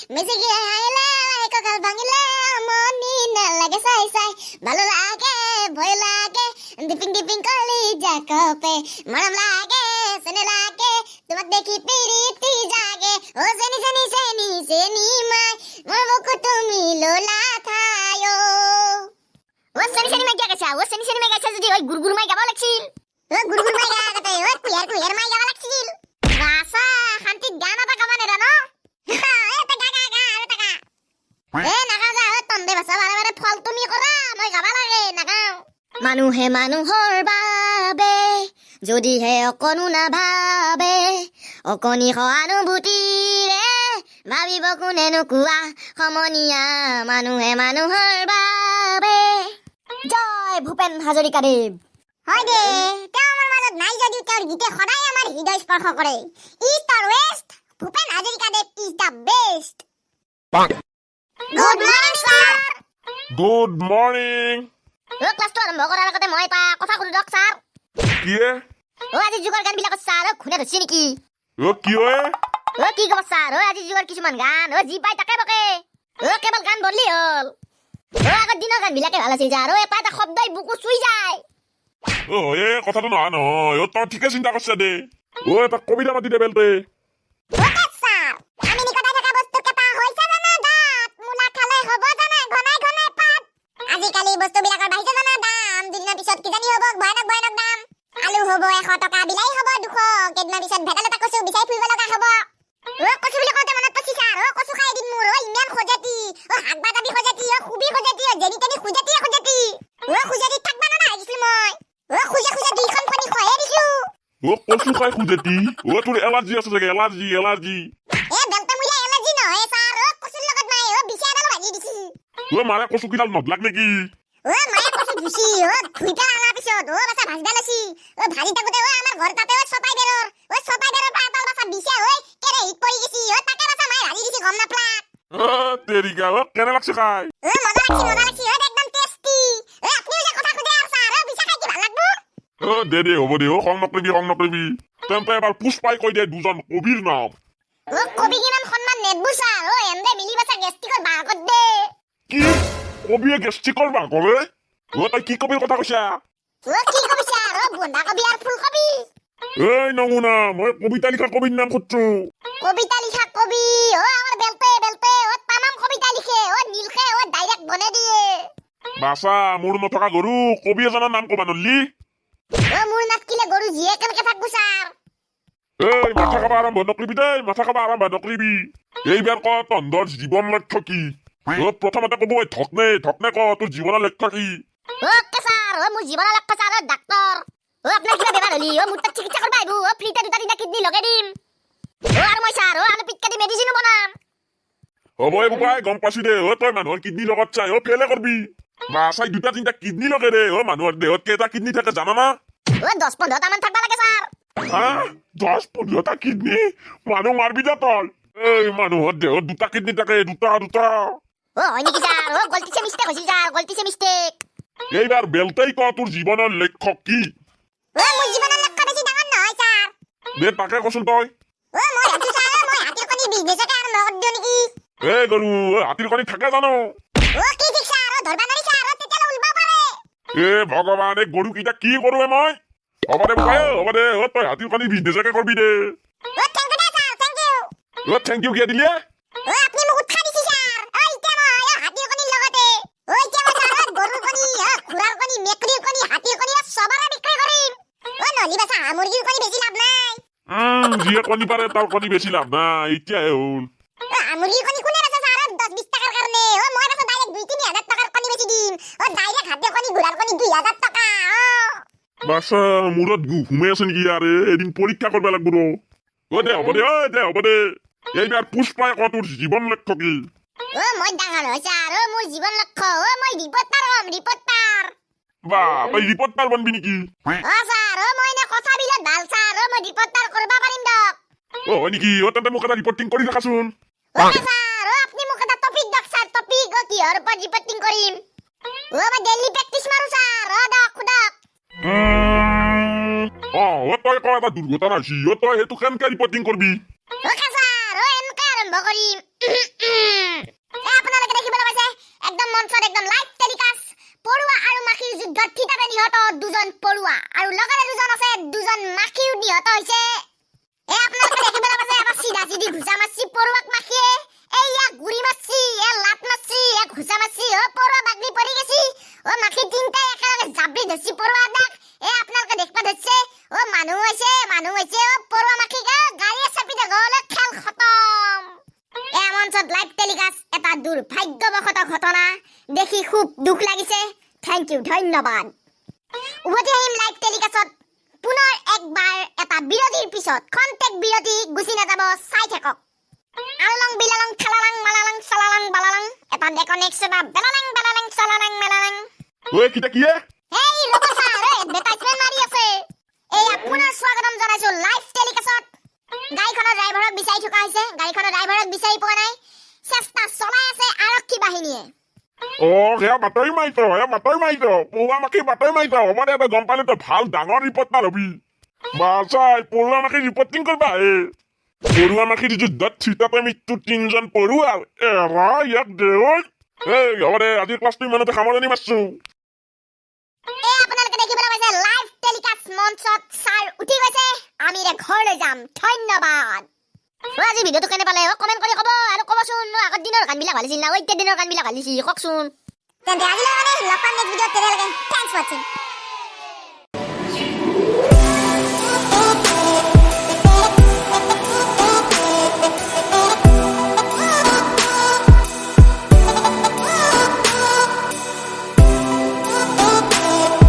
মেচিকি হাইলে ককাল ভাঙিলে মনি নালাগে চাই চাই ভালো লাগে ভয় লাগে ডিপিং ডিপিং কলি জাকপে মরম লাগে সনে লাগে তোমাক দেখি পিরিতি জাগে ও জেনি জেনি জেনি জেনি মাই মোর বুকু তুমি লোলা থায়ো ও সনি সনি মাই গেছা ও সনি সনি মাই গেছা যদি ওই গুরগুর মাই গাবা লাগছিল ও গুরগুর মাই গাতে ও কুয়ার মাই গাবা লাগছিল বাসা শান্তি গান এটা গাবানে রা ন এটা গা গা গা এটা গা এ নাগা যা তন্দে বাসা বারে বারে ফল তুমি কৰা মই গাবা লাগে নাগাও মানুহে মানুহৰ বাবে যদিহে অকণো নাভাবে অকণি সহানুভূতিৰে ভাবিব কোনেনো কোৱা সমনীয়া মানুহে মানুহৰ বাবে জয় ভূপেন হাজৰিকাদেৱ হয় দে তেওঁ আমাৰ মাজত নাই যদিও তেওঁৰ গীতে সদায় আমাৰ হৃদয় স্পৰ্শ কৰে ইষ্ট আৰু ৱেষ্ট ভূপেন হাজৰিকাদেৱ is the best good morning sir good morning ক্লাছটো আৰম্ভ কৰাৰ আগতে মই এটা কথা সুধো দিয়ক ছাৰ কিয়ে আজি যুগৰ গানবিলাকত ছাৰ খুনে ধৰিছে নেকি কি হয় কি ক'ব ছাৰ আজি যুগৰ কিছুমান গান যি পাই তাকে বকে কেৱল গান বদলি হ'ল আগৰ দিনৰ গানবিলাকে ভাল আছিল ছাৰ এটা এটা শব্দই বুকু চুই যায় এই কথাটো নহয় নহয় তই ঠিকে চিন্তা কৰিছা দে এটা কবিতা মাতি দে বেলতে ছাৰ আমি নিকটাই থকা বস্তু কেইটা হৈছে জানা দাঁত মূলা খালে হ'ব জানা ঘনাই ঘনাই পাত আজিকালি বস্তুবিলাকৰ বাঢ়িছে জানা দাম দুদিনৰ পিছত কিজানি হ'ব ভয়ানক ভয়ানক দাম আলু হ'ব 100 টকা বিলাহী হ'ব 200 কেইদিনৰ পিছত ভেদাইলতা কচু বিচাৰি ফুৰিব লগা হ'ব কচু বুলি কওঁতে মনত পৰিছে ছাৰ কচু খাই দিম মোৰ ইমান খজেতি শাক বাজাবি খজেতি খুবি খজেতি যেনি তেনি খজেতি খজেতি থাকবা না আহিছিল মই খুজে খুজে দুইখন ফণি খয়ে দিছো কচু খাই খুজেতি তোৰ এলাৰ্জি আছে চাগে এলাৰ্জি বেলতে মুলা এলাৰ্জি নহয় ছাৰ কচুৰ লগত নাই বিছা এডাল ভাজি দিছি মাৰে কচু কিডাল নদলাক নেকি মায়ে কচু ধুছি ধুই পেলাই আনাৰ পিছত বাছা ভাজবা লৈছি ভাজি থাকোতে আমাৰ ঘৰ তাতে ছপাই বেৰৰ পৰা এডাল বাছা বিছা হৈ কেৰাহীত পৰি গেছি তাকে বাছা মায়ে ভাজি দিছি গম নাপলাক তেৰিকা কেনে লাগছে খাই মজা লাগছি একদম টেষ্টি আপুনিও যে কথা খুদে আৰু ছাৰ বিছা খাই কি ভাল লাগবো দে হ'ব দে খং নকৰিবি তেন্তে এবাৰ পুষ্পাই কৈ দে দুজন কবিৰ নাম কবি কিমান সন্মান নেদবো ছাৰ এন্দে মিলি বাছা গেষ্টিকৰ বাগত দে কি কবিয়ে গেষ্টিকৰ বাহ কৰে তই কি কবিৰ কথা কৈছা কি কবি ছাৰ বন্ধাকবি আৰু ফুলকবি এই নমুনা মই কবিতা লিখা কবিৰ নাম খুঁজছো কবিতা লিখা কবি আমাৰ বেলতে তামাম কবিতা লিখে নীলখে ডাইৰেক্ট বনে দিয়ে বাছা মোৰ নথকা গৰু কবি এজনৰ নাম কবা নলি মোৰ নাটকিলে গৰু জিয়ে কেনেকে থাকবো ছাৰ এই মাথা খাবা আৰম্ভ নকৰিবি এইবাৰ ক তহঁতৰ জীৱন লক্ষ্য কি প্ৰথমতে কব ধকনে ক তোৰ জীৱনৰ লক্ষ্য কি ওকে ছাৰ মোৰ জীৱনৰ লক্ষ্য ছাৰ ডাক্তৰ আপোনাৰ কিবা বেমাৰ হলি মোৰ তাত চিকিৎসা কৰিব আহিব ফ্ৰীতে দুটা তিনিটা কিডনী লগাই দিম আৰু মই ছাৰ আলু পিটকা দি মেডিচিনো বনাম হ'ব এই বোপাই গম পাইছি দে তই মানুহৰ কিডনী লগত চাই ফেলে কৰবি বাছাই দুটা তিনিটা কিডনী লগাই দে মানুহৰ দেহত কেইটা কিডনী থাকে জানা না 10-15টা মান থাকবা লাগে ছাৰ 10-15টা কিডনী মানুহ মাৰবি যা তই এই মানুহৰ দেহত দুটা কিডনী থাকে দুটা হয় নেকি ছাৰ গলতিছে মিষ্টেক হৈছিল ছাৰ এইবাৰ বেলতেই ক তোৰ জীৱনৰ লক্ষ্য কি মোৰ জীৱনৰ লক্ষ্য বেছি ডাঙৰ নহয় ছাৰ দে তাকে কচোন তই মই ভাবছো ছাৰ মই হাতীৰ কণী বিজনেছকে আৰম্ভ কৰি দিওঁ নেকি এই গৰু হাতীৰ কণী থাকে জানো কি ঠিক ছাৰ ধৰবা নোৱাৰি ছাৰ তেতিয়ালে উলবা পাৰে ভগৱান এই গৰু কেইটা কি কৰোৱে মই হ'ব দে বোপাই হ'ব দে তই হাতীৰ কণী বিজনেছকে কৰবি দে থেংক ইউ কিয় দিলি আপুনি মোক উৎসাহ দিছি ছাৰ এতিয়া মই হাতীৰ কণীৰ লগতে এতিয়া মই ছাৰ গৰুৰ কণী ঘোঁৰাৰ কণী মেকুৰীৰ কণী হাতীৰ কণী চবৰে বিক্ৰী কৰিম নহলি বাছা মুৰ্গীৰ কণী বেছি লাভ নাই যিয়ে কণী পাৰে তাৰ কণী বেছি লাভ নাই এতিয়াহে হ'ল মুৰ্গীৰ কণী কোনে বাছা ছাৰ 10-20 টাকাৰ কাৰণে মই বাছা ডাইৰেক্ট 2-3 হাজাৰ টাকাৰ কণী বেছি দিম ডাইৰেক্ট হাতীৰ কণী ঘোঁৰাৰ কণী 2000 টকা বাছা মূৰত ঘুমাই আছে নেকি আৰে এদিন পৰীক্ষা কৰিব লাগিব হ'ব দে এইবাৰ পুষ্পাই ক তোৰ জীৱন লক্ষ্য কি মই ডাঙৰ হৈ ছাৰ মোৰ জীৱন লক্ষ্য মই ৰিপৰ্টাৰ তই ৰিপৰ্টাৰ বনবি নেকি ছাৰ মই এনে কথা বিলাক ভাল ছাৰ মই ৰিপৰ্টাৰ কৰিব পাৰিম দক হয় নেকি তেন্তে মোক এটা ৰিপৰ্টিং কৰি দেখাচোন ছাৰ আপুনি মোক এটা টপিক দক ছাৰ টপিক কিহৰ ওপৰত ৰিপৰ্টিং কৰিম মই ডেইলি প্ৰেক্টিছ মাৰো ছাৰ দক তই ক এটা দুৰ্ঘটনা হৈছে তই সেইটো কেনেকে ৰিপৰ্টিং কৰবি ছাৰ এনেকে আৰু আৰম্ভ কৰিম আপোনালোকে দেখিবলৈ পাইছে একদম মঞ্চত একদম লাইভ টেলিকাষ্ট পৰুৱা আৰু মাখিৰ যুদ্ধত থিতাতে নিহত দুজন পৰুৱা আৰু লগতে দুজন আছে দুজন মাখিও নিহত হৈছে আপোনালোকে দেখিবলৈ পাইছে এটা চিধা চিধি ঘুচা মাছি পৰুৱাক মাখিয়ে এইয়া গুৰি মাছি লাট মাছি ঘুচা মাছি পৰুৱা বাগৰি পৰি গেছি মাখি তিনটাই একেলগে জাবৰি ধৰছি পৰুৱা দাক আপোনালোকে দেখবা ধৰছে মানুহ হৈছে পৰুৱা মাখি গাড়ীয়ে চাপি গ'লে খেল খতম মঞ্চত লাইভ টেলিকাষ্ট এটা দুৰ্ভাগ্যবশত ঘটনা দেখি খুব দুখ লাগিছে থেংক ইউ ধন্যবাদ উভতি আহিম লাইভ টেলিকাষ্টত পুনৰ একবাৰ এটা বিৰতিৰ পিছত খন্তেক বিৰতি গুচি নাযাব চাই থাকক আলং বিলালং থালালাং মালালাং চালালাং বালালাং এটা ডেকনেক্স এটা বেলালাং চালালাং মেলালাং ঐ কিটা কিয়ে এই ৰব স্যাৰ এডভাৰটাইজমেন্ট মাৰি আছে পুনৰ স্বাগতম জনাইছো লাইভ টেলিকাষ্টত গাড়ীখনৰ ড্ৰাইভাৰক বিচাৰি থকা হৈছে গাড়ীখনৰ ড্ৰাইভাৰক বিচাৰি পোৱা নাই চেষ্টা চলাই আছে আৰক্ষী বাহিনীয়ে সেয়া বাতৰি মাৰিছ পৰুৱা মাখি বাতৰি মাৰিছ আমাৰ ইয়াতে গম পালে তই ভাল ডাঙৰ ৰিপৰ্টাৰ হবি বাচাই পৰুৱা মাখি ৰিপৰ্টিং কৰিবা পৰুৱা মাখিৰ যুদ্ধত থিতাতে মৃত্যু 3জন পৰুৱাৰ এৰা ইয়াক দেৱই হ'ব দে আজিৰ ক্লাছটো ইমানতে সামৰণি মাৰিছো আপোনালোকে দেখিবলৈ পাইছে লাইভ টেলিকাষ্ট মঞ্চত ছাৰ উঠি গৈছে আমি ঘৰলৈ যাম ধন্যবাদ আজি ভিডিঅ'টো কেনে পালে কমেণ্ট কৰি ক'ব আৰু ক'বচোন আগৰ দিনৰ গানবিলাক ভাল আছিল না এতিয়া দিনৰ গানবিলাক ভাল আছিল কওকচোন তেন্তে আজিলৈ লগ পাম নেক্সট ভিডিঅ'ত তেতিয়ালৈকে থেংকছ ফৰ ৱাচিং